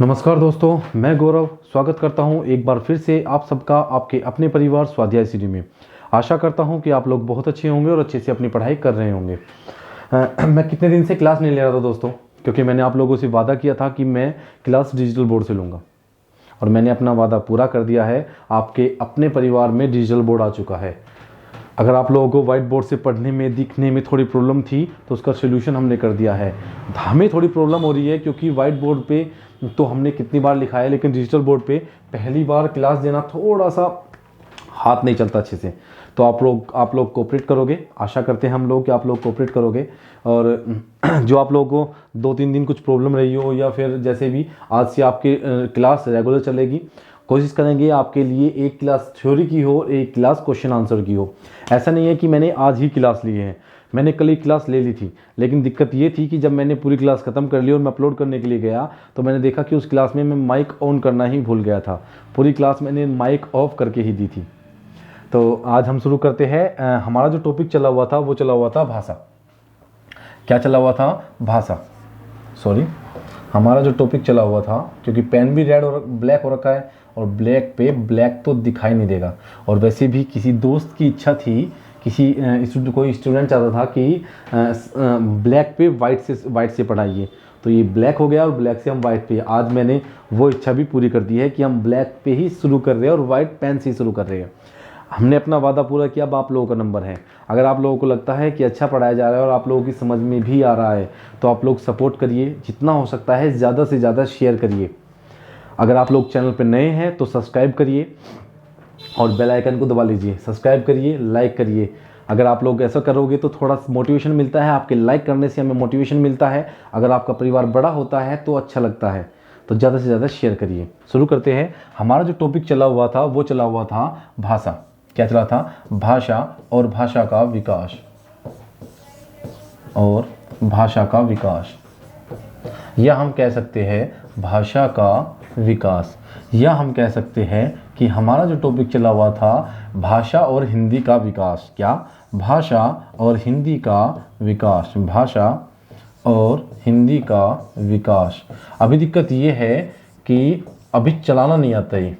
नमस्कार दोस्तों, मैं गौरव स्वागत करता हूं एक बार फिर से आप सबका आपके अपने परिवार स्वाध्याय सीढ़ी में। आशा करता हूं कि आप लोग बहुत अच्छे होंगे और अच्छे से अपनी पढ़ाई कर रहे होंगे। मैं कितने दिन से क्लास नहीं ले रहा था दोस्तों, क्योंकि मैंने आप लोगों से वादा किया था कि मैं क्लास डिजिटल बोर्ड से लूँगा और मैंने अपना वादा पूरा कर दिया है। आपके अपने परिवार में डिजिटल बोर्ड आ चुका है। अगर आप लोगों को व्हाइट बोर्ड से पढ़ने में दिखने में थोड़ी प्रॉब्लम थी तो उसका सोल्यूशन हमने कर दिया है। हमें थोड़ी प्रॉब्लम हो रही है क्योंकि व्हाइट बोर्ड पे तो हमने कितनी बार लिखा है, लेकिन डिजिटल बोर्ड पे पहली बार क्लास देना थोड़ा सा हाथ नहीं चलता अच्छे से। तो आप लोग कोऑपरेट करोगे, आशा करते हैं हम लोग कि आप लोग कोऑपरेट करोगे। और जो आप लोगों को 2-3 दिन कुछ प्रॉब्लम रही हो या फिर जैसे भी, आज से आपकी क्लास रेगुलर चलेगी। कोशिश करेंगे आपके लिए एक क्लास थ्योरी की हो, एक क्लास क्वेश्चन आंसर की हो। ऐसा नहीं है कि मैंने आज ही क्लास ली है, मैंने कल ही क्लास ले ली थी, लेकिन दिक्कत ये थी कि जब मैंने पूरी क्लास ख़त्म कर ली और मैं अपलोड करने के लिए गया तो मैंने देखा कि उस क्लास में मैं माइक ऑन करना ही भूल गया था। पूरी क्लास मैंने माइक ऑफ करके ही दी थी। तो आज हम शुरू करते हैं। हमारा जो टॉपिक चला हुआ था वो चला हुआ था भाषा। क्या चला हुआ था? भाषा। सॉरी, हमारा जो टॉपिक चला हुआ था, क्योंकि पेन भी रेड और ब्लैक हो रखा है और ब्लैक पे ब्लैक तो दिखाई नहीं देगा। और वैसे भी किसी दोस्त की इच्छा थी, कोई स्टूडेंट चाहता था कि ब्लैक पे वाइट से पढ़ाइए, तो ये ब्लैक हो गया और ब्लैक से हम वाइट पे। आज मैंने वो इच्छा भी पूरी कर दी है कि हम ब्लैक पे ही शुरू कर रहे हैं और वाइट पेन से ही शुरू कर रहे हैं। हमने अपना वादा पूरा किया। अब आप लोगों का नंबर है। अगर आप लोगों को लगता है कि अच्छा पढ़ाया जा रहा है और आप लोगों की समझ में भी आ रहा है तो आप लोग सपोर्ट करिए, जितना हो सकता है ज़्यादा से ज़्यादा शेयर करिए। अगर आप लोग चैनल पर नए हैं तो सब्सक्राइब करिए और बेल आइकन को दबा लीजिए। सब्सक्राइब करिए, लाइक करिए। अगर आप लोग ऐसा करोगे तो थोड़ा मोटिवेशन मिलता है, आपके लाइक करने से हमें मोटिवेशन मिलता है। अगर आपका परिवार बड़ा होता है तो अच्छा लगता है, तो ज़्यादा से ज़्यादा शेयर करिए। शुरू करते हैं। हमारा जो टॉपिक चला हुआ था वो चला हुआ था भाषा। क्या चला था? भाषा और भाषा का विकास। और भाषा का विकास, या हम कह सकते हैं भाषा का विकास, या हम कह सकते हैं कि हमारा जो टॉपिक चला हुआ था भाषा और हिंदी का विकास। क्या? भाषा और हिंदी का विकास। भाषा और हिंदी का विकास। अभी दिक्कत ये है कि अभी चलाना नहीं आता है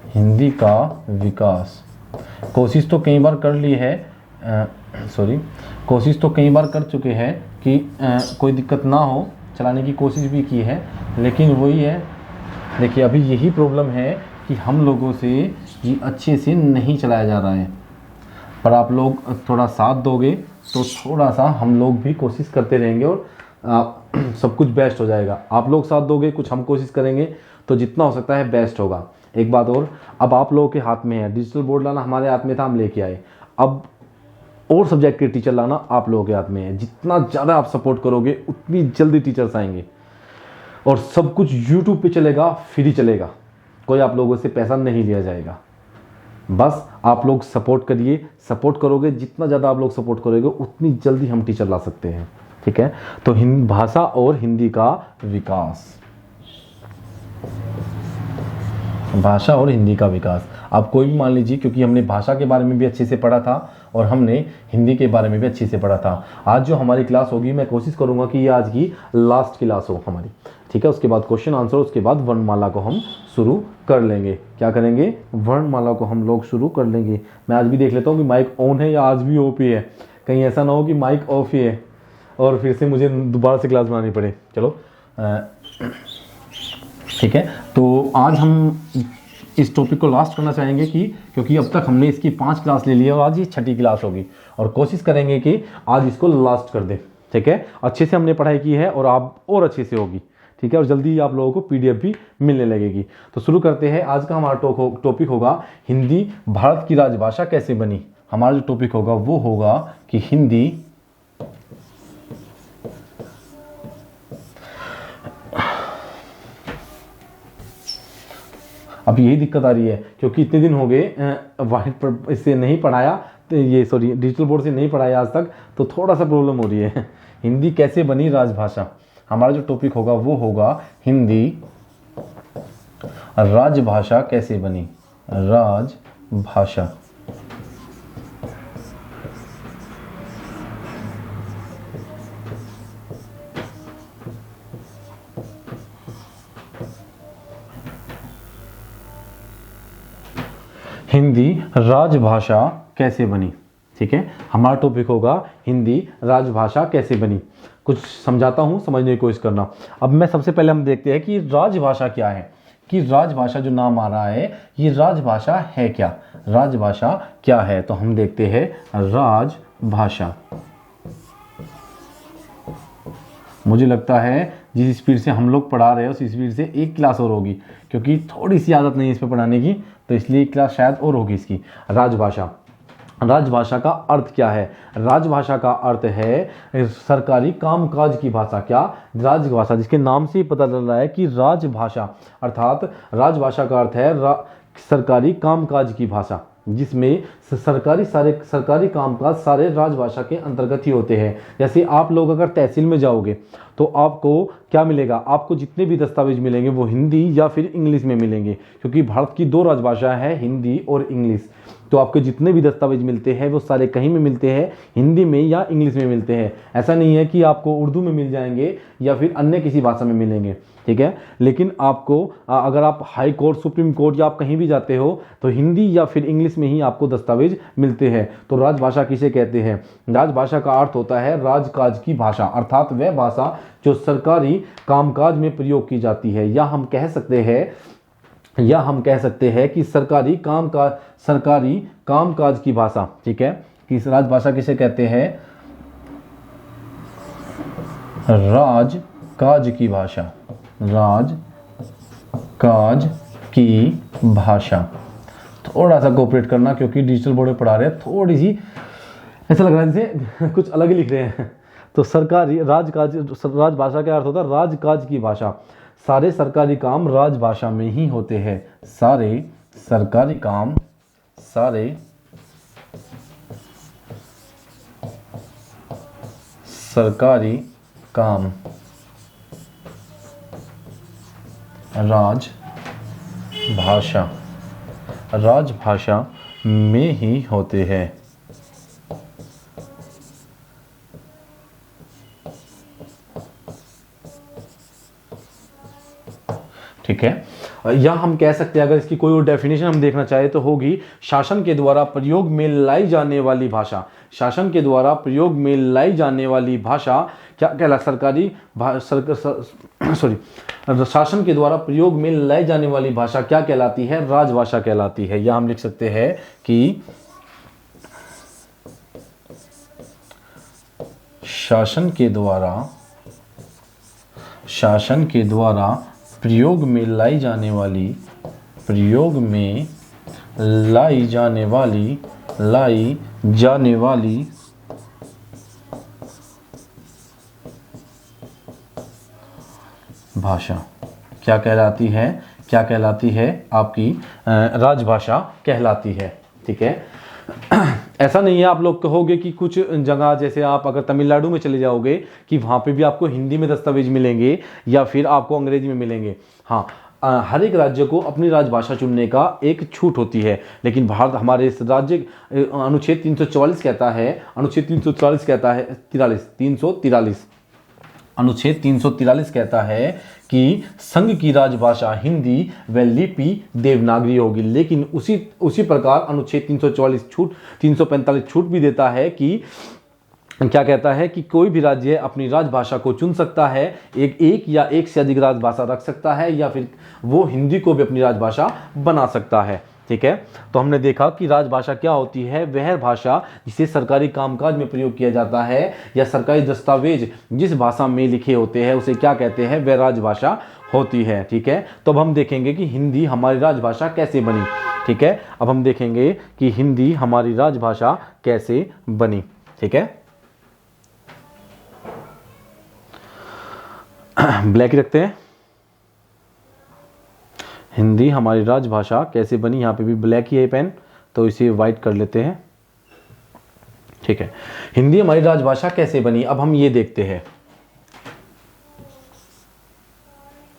हिंदी का विकास। कोशिश तो कई बार कर ली है, कोशिश तो कई बार कर चुके हैं कि कोई दिक्कत ना हो, चलाने की कोशिश भी की है, लेकिन वही है। देखिए, अभी यही प्रॉब्लम है कि हम लोगों से ये अच्छे से नहीं चलाया जा रहा है। पर आप लोग थोड़ा साथ दोगे तो थोड़ा सा हम लोग भी कोशिश करते रहेंगे और सब कुछ बेस्ट हो जाएगा। आप लोग साथ दोगे, कुछ हम कोशिश करेंगे, तो जितना हो सकता है बेस्ट होगा। एक बात और, अब आप लोगों के हाथ में है। डिजिटल बोर्ड लाना हमारे हाथ में था, हम लेके आए। अब और सब्जेक्ट के टीचर लाना आप लोगों के हाथ में है। जितना ज़्यादा आप सपोर्ट करोगे उतनी जल्दी टीचर्स आएंगे और सब कुछ यूट्यूब पे चलेगा, फ्री चलेगा। कोई आप लोगों से पैसा नहीं लिया जाएगा। बस आप लोग सपोर्ट करिए, सपोर्ट करोगे, जितना ज़्यादा आप लोग सपोर्ट करोगे उतनी जल्दी हम टीचर ला सकते हैं। ठीक है? तो भाषा और हिंदी का विकास। भाषा और हिंदी का विकास। आप कोई भी मान लीजिए, क्योंकि हमने भाषा के बारे में भी अच्छे से पढ़ा था और हमने हिंदी के बारे में भी अच्छे से पढ़ा था। आज जो हमारी क्लास होगी, मैं कोशिश करूंगा कि ये आज की लास्ट क्लास हो हमारी। ठीक है? उसके बाद क्वेश्चन आंसर, उसके बाद वर्णमाला को हम शुरू कर लेंगे। क्या करेंगे? वर्णमाला को हम लोग शुरू कर लेंगे। मैं आज भी देख लेता हूँ कि माइक ऑन है या आज भी ऑफ ही है। कहीं ऐसा ना हो कि माइक ऑफ ही है और फिर से मुझे दोबारा से क्लास बनानी पड़े। चलो, ठीक है। तो आज हम इस टॉपिक को लास्ट करना चाहेंगे क्योंकि अब तक हमने इसकी 5 क्लास ले ली है और आज ये 6ठी क्लास होगी और कोशिश करेंगे कि आज इसको लास्ट कर दें। ठीक है? अच्छे से हमने पढ़ाई की है और आप और अच्छे से होगी। ठीक है? और जल्दी आप लोगों को पीडीएफ भी मिलने लगेगी। तो शुरू करते हैं। आज का हमारा टॉपिक होगा हिंदी भारत की राजभाषा कैसे बनी। हमारा जो टॉपिक होगा वो होगा कि हिंदी अब यही दिक्कत आ रही है क्योंकि इतने दिन हो गए वाहिद पर इससे नहीं पढ़ाया, तो डिजिटल बोर्ड से नहीं पढ़ाया आज तक, तो थोड़ा सा प्रॉब्लम हो रही है। हिंदी कैसे बनी राजभाषा। हमारा जो टॉपिक होगा वो होगा हिंदी राजभाषा कैसे बनी। राजभाषा। हिंदी राजभाषा कैसे बनी। ठीक है, हमारा टॉपिक होगा हिंदी राजभाषा कैसे बनी। कुछ समझाता हूँ, समझने की कोशिश करना। अब मैं सबसे पहले हम देखते हैं कि राजभाषा क्या है, कि राजभाषा जो नाम आ रहा है ये राजभाषा है क्या, राजभाषा क्या है। तो हम देखते हैं राजभाषा। मुझे लगता है जिस स्पीड से हम लोग पढ़ा रहे हैं उस स्पीड से एक क्लास और होगी, क्योंकि थोड़ी सी आदत नहीं है इस पर पढ़ाने की, तो इसलिए एक क्लास शायद और होगी इसकी। राजभाषा, राजभाषा का अर्थ क्या है। राजभाषा का अर्थ है सरकारी कामकाज की भाषा। क्या, राजभाषा, जिसके नाम से ही पता चल रहा है कि राजभाषा, अर्थात राजभाषा का अर्थ है सरकारी कामकाज की भाषा, जिसमें सरकारी कामकाज सारे राजभाषा के अंतर्गत ही होते हैं। जैसे आप लोग अगर तहसील में जाओगे तो आपको क्या मिलेगा, आपको जितने भी दस्तावेज मिलेंगे वो हिंदी या फिर इंग्लिश में मिलेंगे, क्योंकि भारत की दो राजभाषा है, हिंदी और इंग्लिश। तो आपके जितने भी दस्तावेज मिलते हैं वो सारे कहीं में मिलते हैं, हिंदी में या इंग्लिश में मिलते हैं। ऐसा नहीं है कि आपको उर्दू में मिल जाएंगे या फिर अन्य किसी भाषा में मिलेंगे। ठीक है, लेकिन आपको अगर आप हाई कोर्ट, सुप्रीम कोर्ट या आप कहीं भी जाते हो तो हिंदी या फिर इंग्लिश में ही आपको दस्तावेज मिलते हैं। तो राजभाषा किसे कहते हैं। राजभाषा का अर्थ होता है राजकाज की भाषा, अर्थात वह भाषा जो सरकारी कामकाज में प्रयोग की जाती है, या हम कह सकते हैं कि सरकारी कामकाज की भाषा। ठीक है, कि इस राजभाषा किसे कहते हैं, राजकाज की भाषा, राजकाज की भाषा। थोड़ा सा कोऑपरेट करना, क्योंकि डिजिटल बोर्ड में पढ़ा रहे हैं, थोड़ी सी ऐसा लग रहा है जैसे कुछ अलग ही लिख रहे हैं। तो सरकारी राजभाषा का अर्थ होता है राजकाज की भाषा। सारे सरकारी काम राजभाषा में ही होते हैं। सारे सरकारी काम राजभाषा में ही होते हैं। ठीक है, या हम कह सकते हैं, अगर इसकी कोई और डेफिनेशन हम देखना चाहे तो होगी शासन के द्वारा प्रयोग में लाई जाने वाली भाषा। शासन के द्वारा प्रयोग में लाई जाने वाली भाषा क्या कहला, शासन के द्वारा प्रयोग में लाई जाने वाली भाषा क्या कहलाती है, राजभाषा कहलाती है। या हम लिख सकते हैं कि शासन के द्वारा प्रयोग में लाई जाने वाली भाषा क्या कहलाती है, आपकी राजभाषा कहलाती है। ठीक है, ऐसा नहीं है आप लोग कहोगे कि कुछ जगह, जैसे आप अगर तमिलनाडु में चले जाओगे कि वहाँ पे भी आपको हिंदी में दस्तावेज मिलेंगे या फिर आपको अंग्रेजी में मिलेंगे। हाँ, हर एक राज्य को अपनी राजभाषा चुनने का एक छूट होती है, लेकिन भारत, हमारे इस राज्य, अनुच्छेद 343 कहता है, अनुच्छेद 343 कहता है कि संघ की राजभाषा हिंदी व लिपि देवनागरी होगी। लेकिन उसी प्रकार अनुच्छेद 345 छूट भी देता है कि क्या कहता है कि कोई भी राज्य अपनी राजभाषा को चुन सकता है, एक या एक से अधिक राजभाषा रख सकता है, या फिर वो हिंदी को भी अपनी राजभाषा बना सकता है। ठीक है, तो हमने देखा कि राजभाषा क्या होती है, वह भाषा जिसे सरकारी कामकाज में प्रयोग किया जाता है, या सरकारी दस्तावेज जिस भाषा में लिखे होते हैं उसे क्या कहते हैं, वह राजभाषा होती है। ठीक है, तो अब हम देखेंगे कि हिंदी हमारी राजभाषा कैसे बनी। ठीक है, अब हम देखेंगे कि हिंदी हमारी राजभाषा कैसे बनी। ठीक है, ब्लैक ही रखते हैं। हिंदी हमारी राजभाषा कैसे बनी, यहाँ पे भी ब्लैक ही है पेन, तो इसे वाइट कर लेते हैं। ठीक है, हिंदी हमारी राजभाषा कैसे बनी, अब हम ये देखते हैं।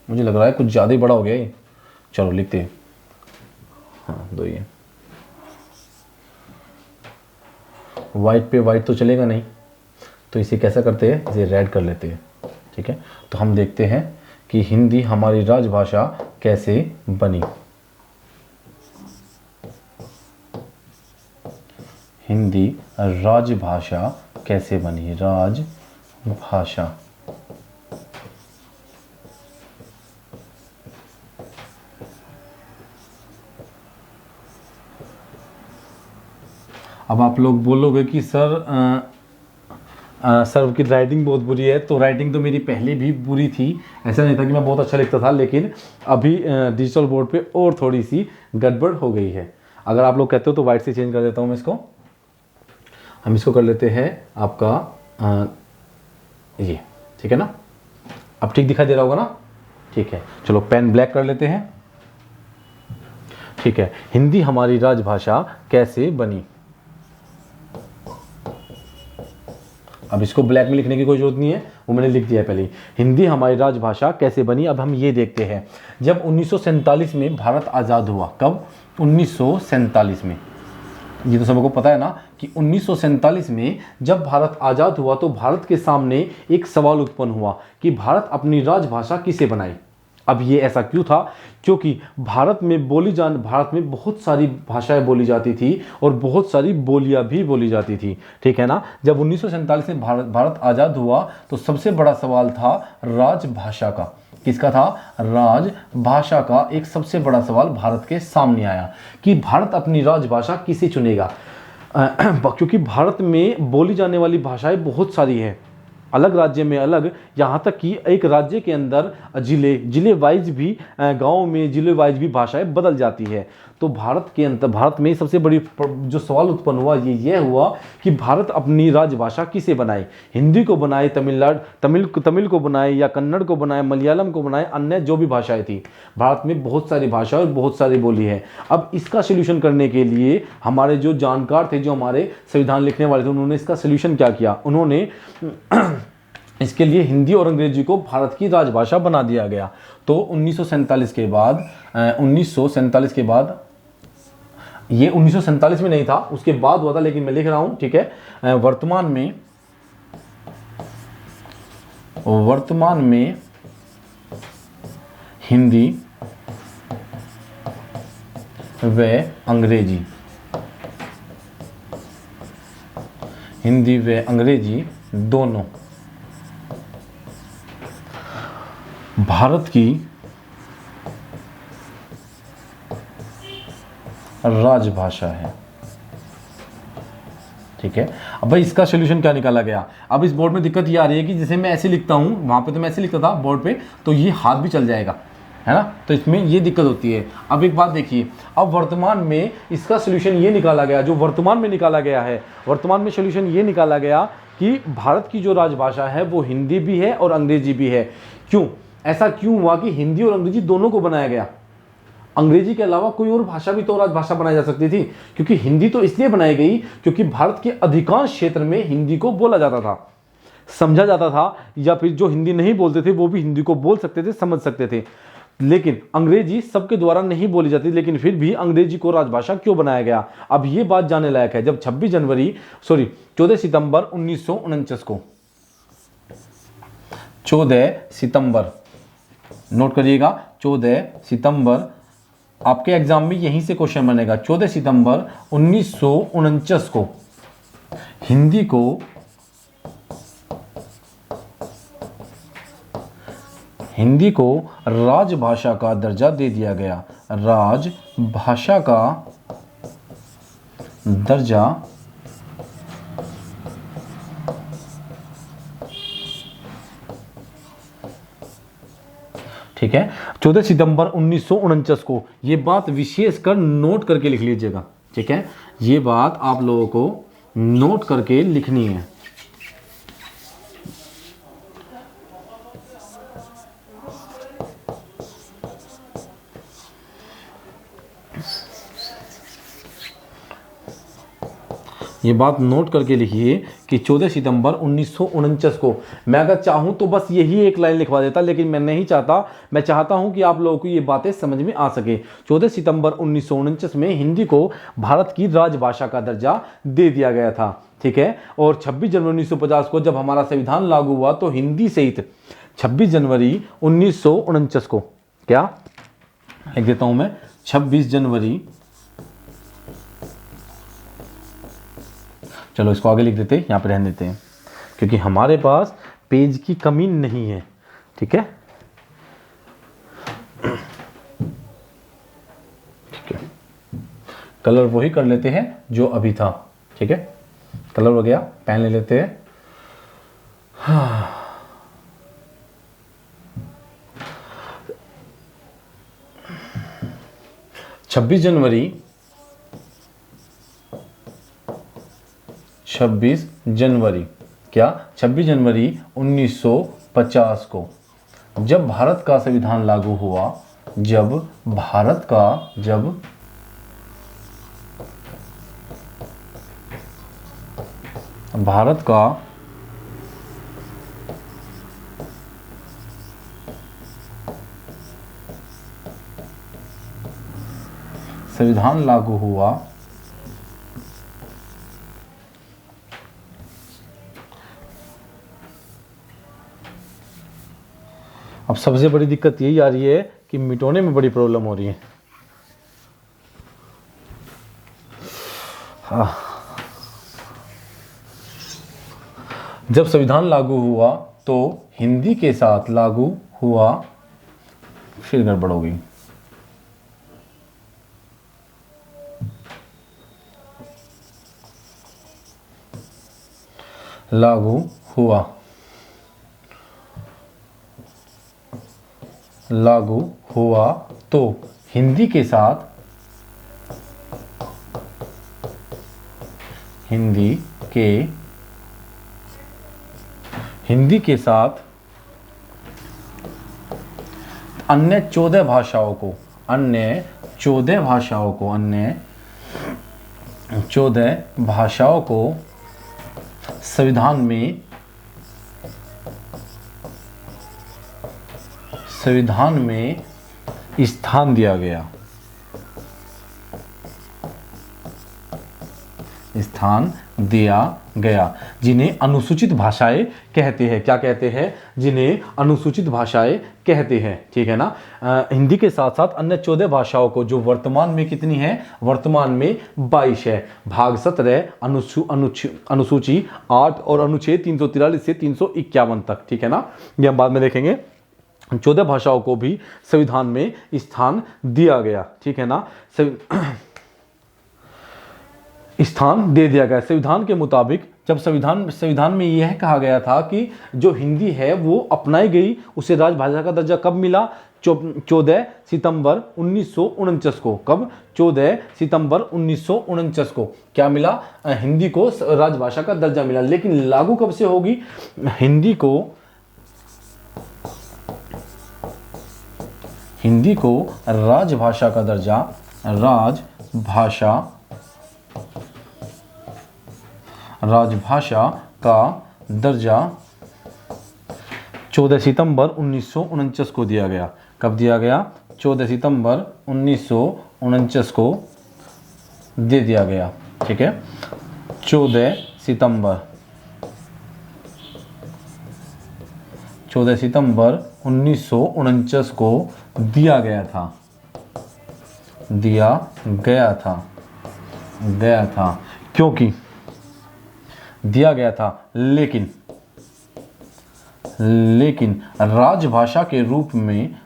मुझे लग रहा है कुछ ज़्यादा ही बड़ा हो गया ये, चलो लिखते हैं। हाँ, दो ये वाइट पे वाइट तो चलेगा नहीं, तो इसे कैसा करते हैं, इसे रेड कर लेते हैं। ठीक है, तो हम देखते हैं कि हिंदी हमारी राजभाषा कैसे बनी। हिंदी राजभाषा कैसे बनी? राजभाषा। अब आप लोग बोलोगे कि सर सर की राइटिंग बहुत बुरी है, तो राइटिंग तो मेरी पहले भी बुरी थी, ऐसा नहीं था कि मैं बहुत अच्छा लिखता था, लेकिन अभी डिजिटल बोर्ड पे और थोड़ी सी गड़बड़ हो गई है। अगर आप लोग कहते हो तो वाइट से चेंज कर देता हूँ मैं इसको। हम इसको कर लेते हैं आपका ये, ठीक है ना? अब ठीक दिखाई दे रहा होगा ना? ठीक है, चलो पेन ब्लैक कर लेते हैं। ठीक है, हिंदी हमारी राजभाषा कैसे बनी? अब इसको ब्लैक में लिखने की कोई जरूरत नहीं है, वो मैंने लिख दिया है पहले ही। हिंदी हमारी राजभाषा कैसे बनी? अब हम ये देखते हैं, जब 1947 में भारत आज़ाद हुआ। कब? 1947 में। ये तो सबको पता है ना कि 1947 में जब भारत आज़ाद हुआ तो भारत के सामने एक सवाल उत्पन्न हुआ कि भारत अपनी राजभाषा किसे बनाए। अब ये ऐसा क्यों था? क्योंकि भारत में बहुत सारी भाषाएं बोली जाती थी और बहुत सारी बोलियां भी बोली जाती थी, ठीक है ना? जब 1947 में भारत आज़ाद हुआ तो सबसे बड़ा सवाल था राजभाषा का। किसका था? राजभाषा का एक सबसे बड़ा सवाल भारत के सामने आया कि भारत अपनी राजभाषा किसे चुनेगा। क्योंकि भारत में बोली जाने वाली भाषाएं बहुत सारी हैं, अलग राज्य में अलग, यहाँ तक कि एक राज्य के अंदर जिले वाइज भी, गाँव में जिले वाइज भी भाषाएं बदल जाती है। तो भारत में सबसे बड़ी जो सवाल उत्पन्न हुआ ये हुआ कि भारत अपनी राजभाषा किसे बनाए? हिंदी को बनाए, तमिल को बनाए, या कन्नड़ को बनाए, मलयालम को बनाए, अन्य जो भी भाषाएं थी। भारत में बहुत सारी भाषा और बहुत सारी बोली है। अब इसका सोल्यूशन करने के लिए हमारे जो जानकार थे, जो हमारे संविधान लिखने वाले थे, उन्होंने इसका सोल्यूशन क्या किया? उन्होंने इसके लिए हिंदी और अंग्रेजी को भारत की राजभाषा बना दिया गया। तो 1947 के बाद ये 1947 में नहीं था, उसके बाद हुआ था, लेकिन मैं लिख रहा हूं, ठीक है? वर्तमान में हिंदी व अंग्रेजी दोनों भारत की राजभाषा है, ठीक है? अब भाई इसका सोल्यूशन क्या निकाला गया? अब इस बोर्ड में दिक्कत ये आ रही है कि जैसे मैं ऐसे लिखता हूं, वहां पे तो मैं ऐसे लिखता था बोर्ड पे, तो ये हाथ भी चल जाएगा, है ना? तो इसमें ये दिक्कत होती है। अब एक बात देखिए, अब वर्तमान में इसका सोल्यूशन ये निकाला गया, जो वर्तमान में निकाला गया है, वर्तमान में सोल्यूशन ये निकाला गया कि भारत की जो राजभाषा है वो हिंदी भी है और अंग्रेजी भी है। क्यों? ऐसा क्यों हुआ कि हिंदी और अंग्रेजी दोनों को बनाया गया? अंग्रेजी के अलावा कोई और भाषा भी तो राजभाषा बनाई जा सकती थी, क्योंकि हिंदी तो इसलिए बनाई गई क्योंकि भारत के अधिकांश क्षेत्र में हिंदी को बोला जाता था, समझा जाता था, या फिर जो हिंदी नहीं बोलते थे वो भी हिंदी को बोल सकते थे, समझ सकते थे। लेकिन अंग्रेजी सबके द्वारा नहीं बोली जाती, लेकिन फिर भी अंग्रेजी को राजभाषा क्यों बनाया गया? अब ये बात जानने लायक है। जब 14 सितंबर 1949 को, 14 सितंबर, नोट करिएगा, 14 सितंबर, आपके एग्जाम में यहीं से क्वेश्चन बनेगा। 14 सितंबर 1949 को हिंदी को राजभाषा का दर्जा दे दिया गया। राजभाषा का दर्जा ठीक है, 14 सितंबर 1949 को। ये बात विशेष कर नोट करके लिख लीजिएगा, ठीक है? ये बात आप लोगों को नोट करके लिखनी है। ये बात नोट करके लिखिए कि 14 सितंबर 1949 को। मैं अगर चाहूं तो बस यही एक लाइन लिखवा देता, लेकिन मैं नहीं चाहता। मैं चाहता हूं कि आप लोगों को ये बातें समझ में आ सके। 14 सितंबर 1949 में हिंदी को भारत की राजभाषा का दर्जा दे दिया गया था, ठीक है? और 26 जनवरी 1950 को जब हमारा संविधान लागू हुआ तो हिंदी सहित 26 जनवरी 1949 को, क्या लिख देता हूं मैं, 26 जनवरी चलो इसको आगे लिख देते हैं, यहाँ पे रहने देते हैं, क्योंकि हमारे पास पेज की कमी नहीं है। ठीक है, ठीक है, कलर वही कर लेते हैं जो अभी था। ठीक है, कलर हो गया, पेन ले लेते हैं। हाँ, 26 जनवरी क्या 26 जनवरी 1950 को जब भारत का संविधान लागू हुआ, जब भारत का संविधान लागू हुआ, अब सबसे बड़ी दिक्कत यही आ रही है कि मिटाने में बड़ी प्रॉब्लम हो रही है। हाँ, जब संविधान लागू हुआ तो हिंदी के साथ लागू हुआ, फिर गड़बड़ हो गई। लागू हुआ तो हिंदी के साथ अन्य 14 भाषाओं को संविधान में स्थान दिया गया, जिन्हें अनुसूचित भाषाएं कहते हैं। क्या कहते हैं? जिन्हें अनुसूचित भाषाएं कहते हैं। ठीक है ना। हिंदी के साथ साथ अन्य 14 भाषाओं को, जो वर्तमान में कितनी है? वर्तमान में 22 है। भाग 17 अनुसूची 8 और अनुच्छेद 343 से 351 तक। ठीक है ना, ये हम बाद में देखेंगे। 14 भाषाओं को भी संविधान में स्थान दिया गया। ठीक है ना, स्थान दे दिया गया। संविधान के मुताबिक जब संविधान में यह कहा गया था कि जो हिंदी है वो अपनाई गई, उसे राजभाषा का दर्जा कब मिला? 14 सितंबर 1949 को। कब? 14 सितंबर 1949 को क्या मिला? हिंदी को राजभाषा का दर्जा मिला। लेकिन लागू कब से होगी? हिंदी को राजभाषा का दर्जा, राजभाषा का दर्जा 14 सितंबर 1949 को दिया गया। कब दिया गया? 14 सितंबर 1949 को दे दिया गया। ठीक है, 14 सितंबर 1949 को दिया गया था। क्योंकि दिया गया था, लेकिन राजभाषा के रूप में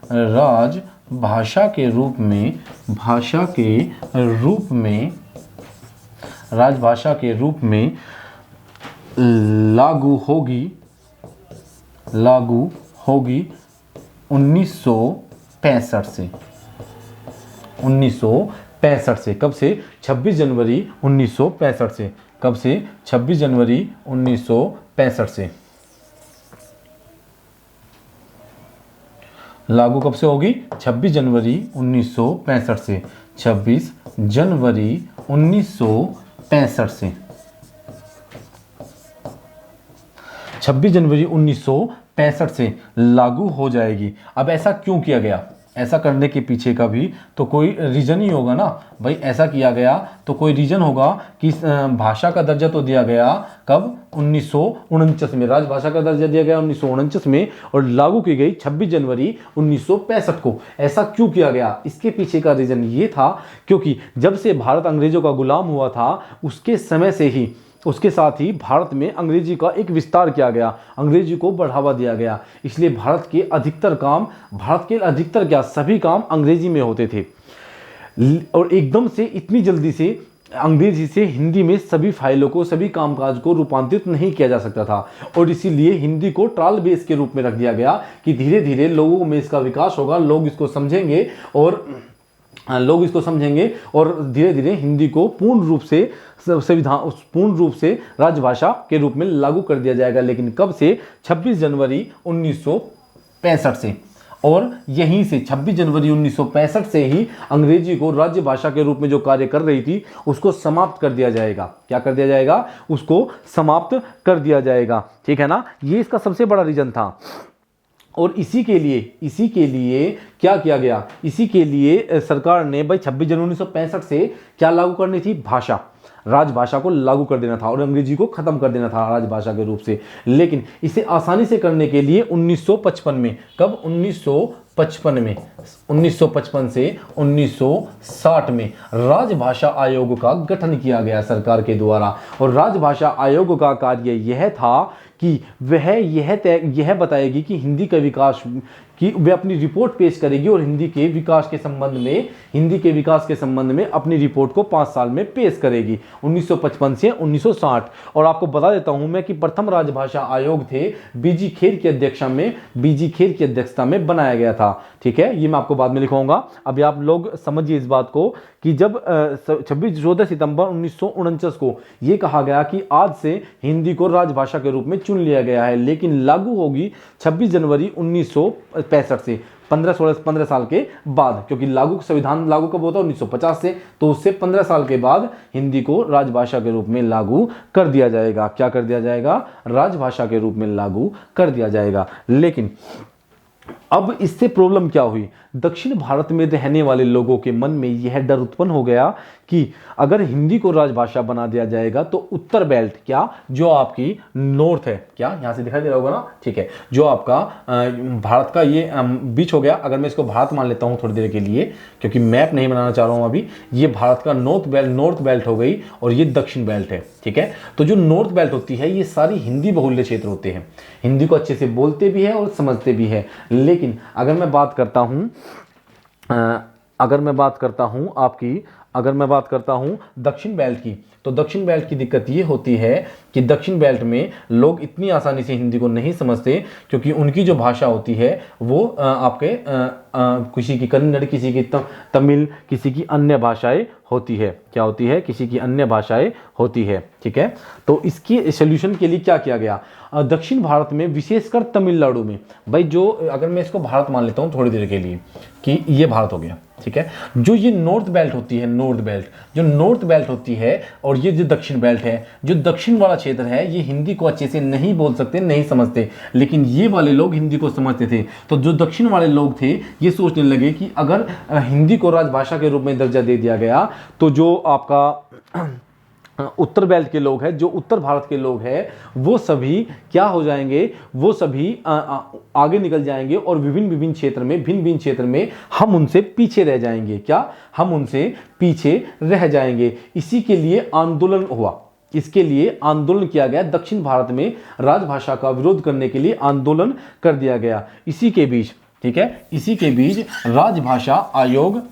लागू होगी 1965 से। कब से? 26 जनवरी 1965 से। कब से? 26 जनवरी 1965 से। लागू कब से होगी? 26 जनवरी 1965 से। 26 जनवरी 1965 से। 26 जनवरी 1965 से लागू हो जाएगी। अब ऐसा क्यों किया गया? ऐसा करने के पीछे का भी तो कोई रीजन ही होगा ना भाई। ऐसा किया गया तो कोई रीजन होगा कि भाषा का दर्जा तो दिया गया कब? 1949 में। राजभाषा का दर्जा दिया गया 1949 में और लागू की गई 26 जनवरी 1965 को। ऐसा क्यों किया गया? इसके पीछे का रीजन ये था क्योंकि जब से भारत अंग्रेजों का गुलाम हुआ था, उसके समय से ही उसके साथ ही भारत में अंग्रेजी का एक विस्तार किया गया, अंग्रेजी को बढ़ावा दिया गया। इसलिए भारत के अधिकतर क्या सभी काम अंग्रेजी में होते थे। और एकदम से इतनी जल्दी से अंग्रेजी से हिंदी में सभी फाइलों को, सभी कामकाज को रूपांतरित नहीं किया जा सकता था। और इसीलिए हिंदी को ट्रायल बेस के रूप में रख दिया गया कि धीरे धीरे लोगों में इसका विकास होगा, लोग इसको समझेंगे और धीरे धीरे हिंदी को पूर्ण रूप से राजभाषा के रूप में लागू कर दिया जाएगा। लेकिन कब से? 26 जनवरी 1965 से। और यहीं से 26 जनवरी 1965 से ही अंग्रेजी को राज्य भाषा के रूप में जो कार्य कर रही थी उसको समाप्त कर दिया जाएगा। क्या कर दिया जाएगा? उसको समाप्त कर दिया जाएगा। ठीक है ना, ये इसका सबसे बड़ा रीजन था। और इसी के लिए क्या किया गया? इसी के लिए सरकार ने भाई 26 जनवरी 1965 से क्या लागू करनी थी? भाषा, राजभाषा को लागू कर देना था और अंग्रेजी को खत्म कर देना था राजभाषा के रूप से। लेकिन इसे आसानी से करने के लिए 1955 में, कब? 1955 से 1960 में राजभाषा आयोग का गठन किया गया सरकार के द्वारा। और राजभाषा आयोग का कार्य यह था कि वह यह बताएगी कि हिंदी का विकास कि वह अपनी रिपोर्ट पेश करेगी और हिंदी के विकास के संबंध में अपनी रिपोर्ट को 5 साल में पेश करेगी, 1955 से 1960। और आपको बता देता हूं मैं कि प्रथम राजभाषा आयोग थे बीजी खेर की अध्यक्षता में बनाया गया था। ठीक है, ये मैं आपको बाद में लिखवाऊंगा। अभी आप लोग समझिए इस बात को कि जब 14 सितंबर 1949 को यह कहा गया कि आज से हिंदी को राजभाषा के रूप में चुन लिया गया है, लेकिन लागू होगी 26 जनवरी 1965 से, 15 साल के बाद। क्योंकि संविधान लागू कब होता है? 1950 से, तो उससे 15 साल के बाद हिंदी को राजभाषा के रूप में लागू कर दिया जाएगा। क्या कर दिया जाएगा? राजभाषा के रूप में लागू कर दिया जाएगा। लेकिन अब इससे प्रॉब्लम क्या हुई? दक्षिण भारत में रहने वाले लोगों के मन में यह डर उत्पन्न हो गया कि अगर हिंदी को राजभाषा बना दिया जाएगा तो उत्तर बेल्ट, क्या जो आपकी नॉर्थ है, क्या यहां से दिखाई दे रहा होगा ना? ठीक है, जो आपका भारत का ये बीच हो गया। अगर मैं इसको भारत मान लेता हूं थोड़ी देर के लिए, क्योंकि मैप नहीं बनाना चाह रहा हूं अभी, ये भारत का नॉर्थ बेल्ट हो गई और ये दक्षिण बेल्ट है। ठीक है, तो जो नॉर्थ बेल्ट होती है ये सारी हिंदी बहुल्य क्षेत्र होते हैं, हिंदी को अच्छे से बोलते भी है और समझते भी है। लेकिन अगर मैं बात करता हूं दक्षिण बेल्ट की, तो दक्षिण बेल्ट की दिक्कत ये होती है कि दक्षिण बेल्ट में लोग इतनी आसानी से हिंदी को नहीं समझते, क्योंकि उनकी जो भाषा होती है वो किसी की कन्नड़, किसी की तमिल, किसी की अन्य भाषाएं होती है। क्या होती है? किसी की अन्य भाषाएं होती है। ठीक है, तो इसकी सॉल्यूशन के लिए क्या किया गया? दक्षिण भारत में, विशेषकर तमिलनाडु में, भाई जो, अगर मैं इसको भारत मान लेता हूं थोड़ी देर के लिए कि ये भारत हो गया। ठीक है, जो ये नॉर्थ बेल्ट होती है और ये जो दक्षिण बेल्ट है, जो दक्षिण वाला क्षेत्र है, ये हिंदी को अच्छे से नहीं बोल सकते, नहीं समझते, लेकिन ये वाले लोग हिंदी को समझते थे। तो जो दक्षिण वाले लोग थे ये सोचने लगे कि अगर हिंदी को राजभाषा के रूप में दर्जा दे दिया गया तो जो आपका उत्तर बेल्ट के लोग हैं, जो उत्तर भारत के लोग हैं, वो सभी क्या हो जाएंगे? वो सभी आगे निकल जाएंगे और भिन्न क्षेत्र में हम उनसे पीछे रह जाएंगे। क्या? हम उनसे पीछे रह जाएंगे। इसी के लिए आंदोलन हुआ, इसके लिए आंदोलन किया गया। दक्षिण भारत में राजभाषा का विरोध करने के लिए आंदोलन कर दिया गया। इसी के बीच, ठीक है, इसी के बीच राजभाषा आयोग,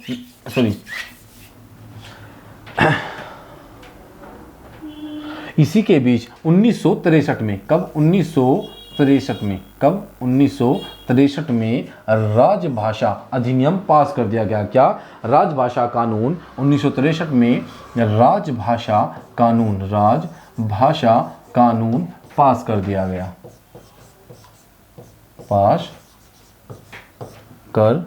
इसी के बीच 1963 में, कब? 1963 में राजभाषा अधिनियम पास कर दिया गया। क्या? राजभाषा कानून। 1963 में राजभाषा कानून पास कर दिया गया, पास कर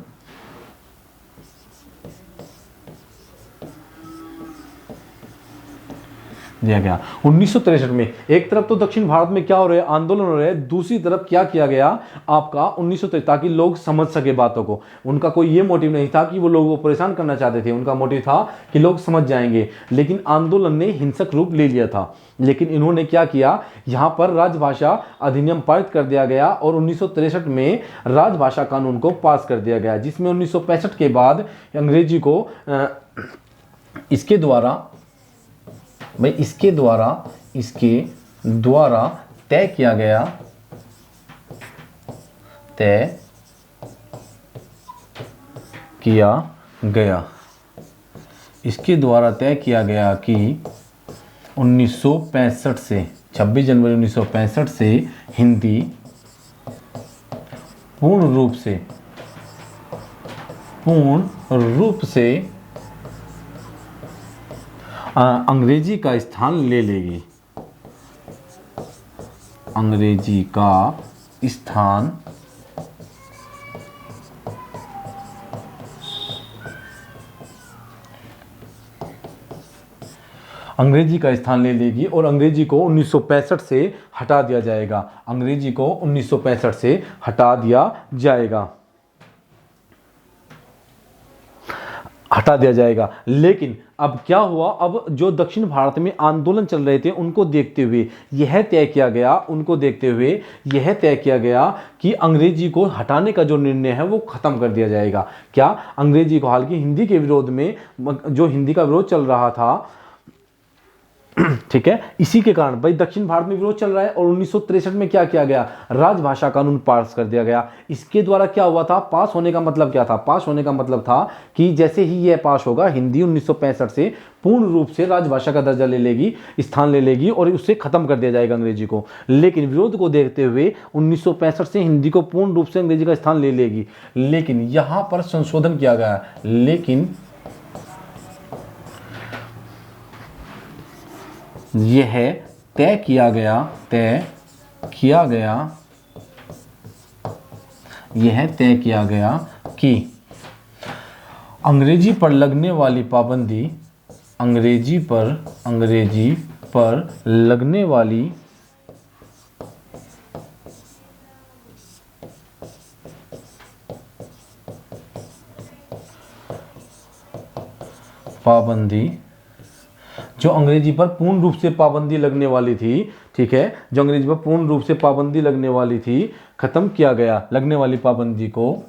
दिया गया 1963 में। एक तरफ तो दक्षिण भारत में क्या हो रहा है? आंदोलन हो रहा है। दूसरी तरफ क्या किया गया आपका 1963, ताकि लोग समझ सके बातों को। उनका कोई ये मोटिव नहीं था कि वो लोगों को परेशान करना चाहते थे, उनका मोटिव था कि लोग समझ जाएंगे। लेकिन आंदोलन ने हिंसक रूप ले लिया था। लेकिन इन्होंने क्या किया? यहां पर राजभाषा अधिनियम पारित कर दिया गया और 1963 में राजभाषा कानून को पास कर दिया गया, जिसमें 1965 के बाद अंग्रेजी को इसके द्वारा इसके द्वारा तय किया गया इसके द्वारा तय किया गया कि 1965 से 26 जनवरी 1965 से हिंदी पूर्ण रूप से अंग्रेजी का स्थान ले लेगी। अंग्रेजी का स्थान ले लेगी और अंग्रेजी को 1965 से हटा दिया जाएगा। अंग्रेजी को 1965 से हटा दिया जाएगा। लेकिन अब क्या हुआ, अब जो दक्षिण भारत में आंदोलन चल रहे थे उनको देखते हुए यह तय किया गया कि अंग्रेजी को हटाने का जो निर्णय है वो खत्म कर दिया जाएगा। क्या अंग्रेजी को, हालांकि हिंदी के विरोध में जो हिंदी का विरोध चल रहा था, ठीक है, इसी के कारण भाई दक्षिण भारत में विरोध चल रहा है और 1963 में क्या किया गया, राजभाषा कानून पास कर दिया गया। इसके द्वारा क्या हुआ था, पास होने का मतलब क्या था, पास होने का मतलब था कि जैसे ही यह पास होगा हिंदी 1965 से पूर्ण रूप से राजभाषा का दर्जा स्थान ले लेगी और उससे खत्म कर दिया जाएगा अंग्रेजी को। लेकिन विरोध को देखते हुए 1965 से हिंदी को पूर्ण रूप से अंग्रेजी का स्थान ले लेगी। लेकिन यहां पर संशोधन किया गया, यह तय किया गया कि अंग्रेजी पर लगने वाली पाबंदी, अंग्रेजी पर लगने वाली पाबंदी, जो अंग्रेजी पर पूर्ण रूप से पाबंदी लगने वाली थी, ठीक है, जो अंग्रेजी पर पूर्ण रूप से पाबंदी लगने वाली थी, खत्म किया गया। लगने वाली पाबंदी को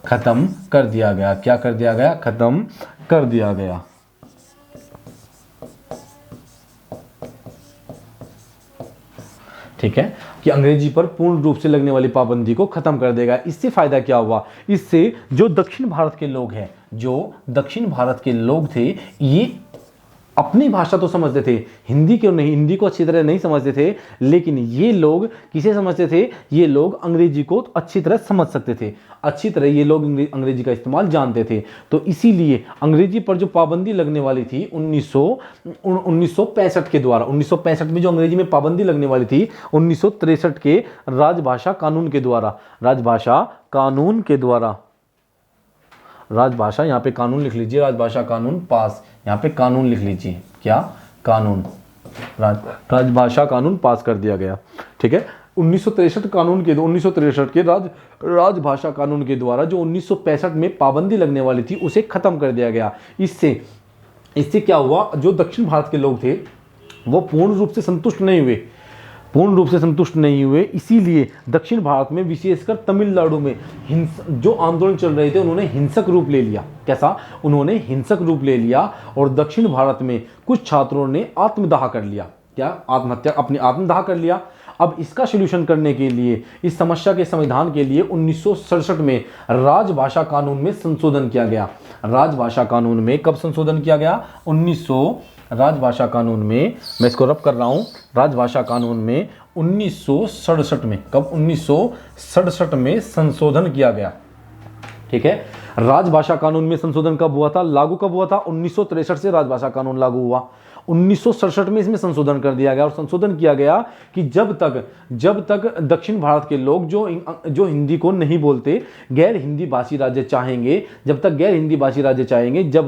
खत्म कर दिया गया। क्या कर दिया गया, खत्म कर दिया गया। ठीक है, कि अंग्रेजी पर पूर्ण रूप से लगने वाली पाबंदी को खत्म कर देगा। इससे फायदा क्या हुआ, इससे जो दक्षिण भारत के लोग थे, ये अपनी भाषा तो समझते थे, हिंदी को अच्छी तरह नहीं समझते थे, लेकिन ये लोग किसे समझते थे, ये लोग अंग्रेजी को अच्छी तरह समझ सकते थे, अच्छी तरह ये लोग अंग्रेजी का इस्तेमाल जानते थे। तो इसीलिए अंग्रेजी पर जो पाबंदी लगने वाली थी 1965 के द्वारा, 1965 में जो अंग्रेजी में पाबंदी लगने वाली थी 1963 के राजभाषा कानून के द्वारा, राजभाषा, यहाँ पे कानून लिख लीजिए, राजभाषा कानून पास, यहाँ पे कानून लिख लीजिए, क्या कानून, राजभाषा कानून पास कर दिया गया। ठीक है, 1963 के राजभाषा कानून के द्वारा जो 1965 में पाबंदी लगने वाली थी उसे खत्म कर दिया गया। इससे क्या हुआ, जो दक्षिण भारत के लोग थे वो पूर्ण रूप से संतुष्ट नहीं हुए। इसीलिए दक्षिण भारत में, विशेषकर तमिलनाडु में जो आंदोलन चल रहे थे उन्होंने हिंसक रूप ले लिया। कैसा, उन्होंने हिंसक रूप ले लिया और दक्षिण भारत में कुछ छात्रों ने आत्मदाह कर लिया। क्या, आत्मदाह कर लिया। अब इसका सॉल्यूशन करने के लिए, इस समस्या के समाधान के लिए 1967 में राजभाषा कानून में संशोधन किया गया। राजभाषा कानून में कब संशोधन किया गया, राजभाषा कानून में, मैं इसको रब कर रहा हूं, राजभाषा कानून में 1967 में, कब, 1967 में संशोधन किया गया। ठीक है, राजभाषा कानून में संशोधन कब हुआ था, लागू कब हुआ था, 1963 से राजभाषा कानून लागू हुआ। 1967 में इसमें संशोधन कर दिया गया और संशोधन किया गया कि जब तक दक्षिण भारत के लोग जो हिंदी को नहीं बोलते, गैर हिंदी भाषी राज्य चाहेंगे, जब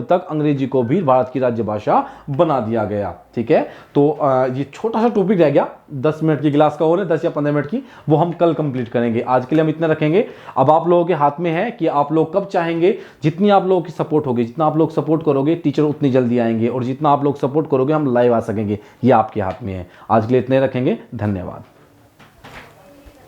तक अंग्रेजी को भी भारत की राज्य भाषा बना दिया गया। ठीक है, तो ये छोटा सा टॉपिक रह गया, 10 मिनट की क्लास का, हो रहा है 10 या 15 मिनट की, वो हम कल कंप्लीट करेंगे। आज के लिए हम इतना रखेंगे। अब आप लोगों के हाथ में है कि आप लोग कब चाहेंगे, जितनी आप लोगों की सपोर्ट होगी, जितना आप लोग सपोर्ट करोगे टीचर उतनी जल्दी आएंगे, और जितना आप लोग सपोर्ट करोगे हम लाइव आ सकेंगे। ये आपके हाथ में है। आज के लिए इतने रखेंगे, धन्यवाद।